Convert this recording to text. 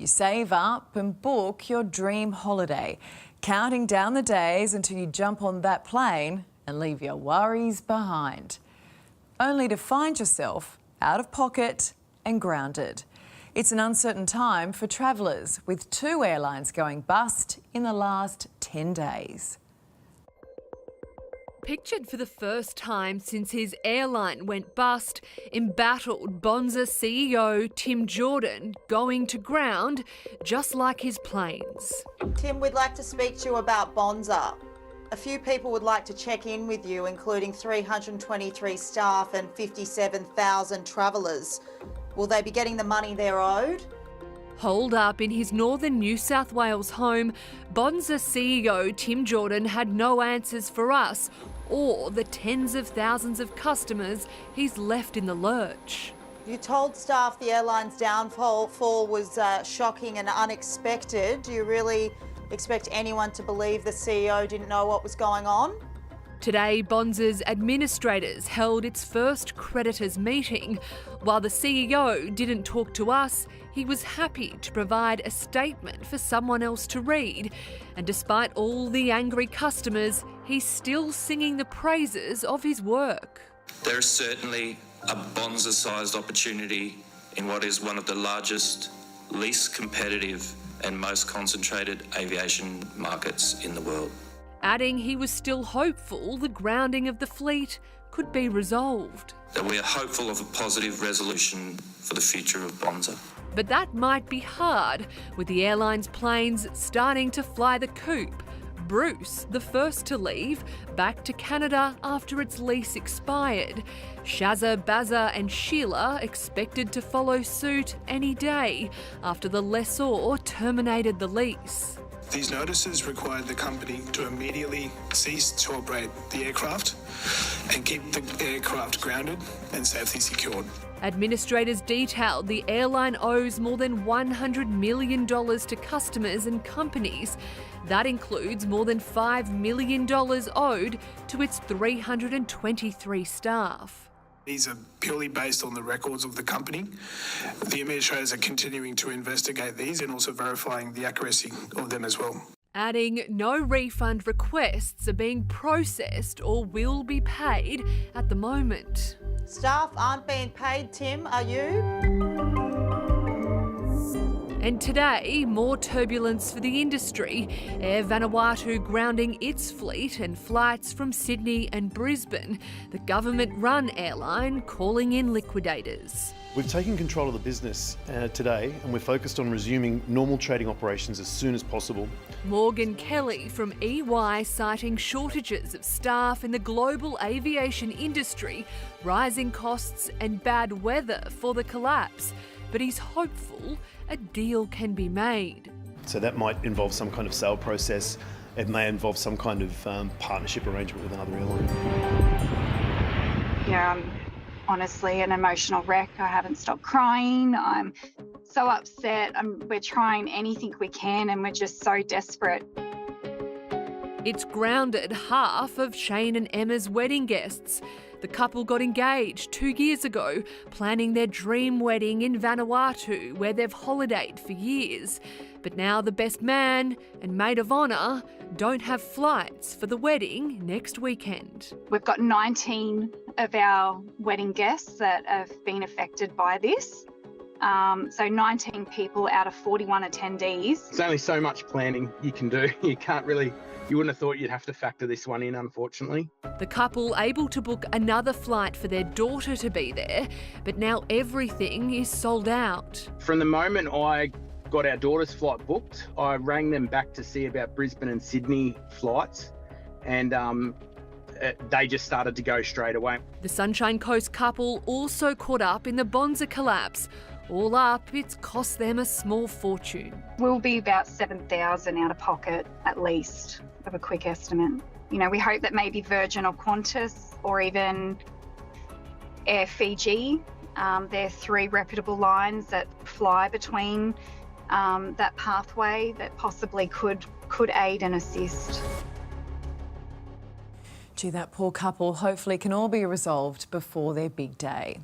You save up and book your dream holiday, counting down the days until you jump on that plane and leave your worries behind, only to find yourself out of pocket and grounded. It's an uncertain time for travellers, with 2 airlines going bust in the last 10 days. Pictured for the first time since his airline went bust, embattled Bonza CEO Tim Jordan going to ground just like his planes. Tim, we'd like to speak to you about Bonza. A few people would like to check in with you, including 323 staff and 57,000 travellers. Will they be getting the money they're owed? Holed up in his northern New South Wales home, Bonza CEO Tim Jordan had no answers for us or the tens of thousands of customers he's left in the lurch. You told staff the airline's downfall was shocking and unexpected. Do you really expect anyone to believe the CEO didn't know what was going on? Today, Bonza's administrators held its first creditors meeting. While the CEO didn't talk to us, he was happy to provide a statement for someone else to read. And despite all the angry customers, he's still singing the praises of his work. There is certainly a Bonza-sized opportunity in what is one of the largest, least competitive and most concentrated aviation markets in the world. Adding he was still hopeful the grounding of the fleet could be resolved. That we are hopeful of a positive resolution for the future of Bonza. But that might be hard, with the airline's planes starting to fly the coop. Bruce, the first to leave, back to Canada after its lease expired. Shazza, Bazza and Sheila expected to follow suit any day after the lessor terminated the lease. These notices required the company to immediately cease to operate the aircraft and keep the aircraft grounded and safely secured. Administrators detailed the airline owes more than $100 million to customers and companies. That includes more than $5 million owed to its 323 staff. These are purely based on the records of the company. The administrators are continuing to investigate these and also verifying the accuracy of them as well. Adding no refund requests are being processed or will be paid at the moment. Staff aren't being paid, Tim, are you? And today, more turbulence for the industry. Air Vanuatu grounding its fleet and flights from Sydney and Brisbane. The government-run airline calling in liquidators. We've taken control of the business today, and we're focused on resuming normal trading operations as soon as possible. Morgan Kelly from EY citing shortages of staff in the global aviation industry, rising costs and bad weather for the collapse. But he's hopeful a deal can be made. So that might involve some kind of sale process. It may involve some kind of partnership arrangement with another airline. Yeah, I'm honestly an emotional wreck. I haven't stopped crying. I'm so upset. We're trying anything we can and we're just so desperate. It's grounded half of Shane and Emma's wedding guests. The couple got engaged 2 years ago, planning their dream wedding in Vanuatu, where they've holidayed for years. But now the best man and maid of honour don't have flights for the wedding next weekend. We've got 19 of our wedding guests that have been affected by this. So 19 people out of 41 attendees. There's only so much planning you can do. You wouldn't have thought you'd have to factor this one in, unfortunately. The couple able to book another flight for their daughter to be there, but now everything is sold out. From the moment I got our daughter's flight booked, I rang them back to see about Brisbane and Sydney flights, and they just started to go straight away. The Sunshine Coast couple also caught up in the Bonza collapse. All up, it's cost them a small fortune. We'll be about 7,000 out of pocket at least, of a quick estimate. You know, we hope that maybe Virgin or Qantas or even Air Fiji, they're 3 reputable lines that fly between that pathway that possibly could aid and assist. Gee, that poor couple hopefully can all be resolved before their big day.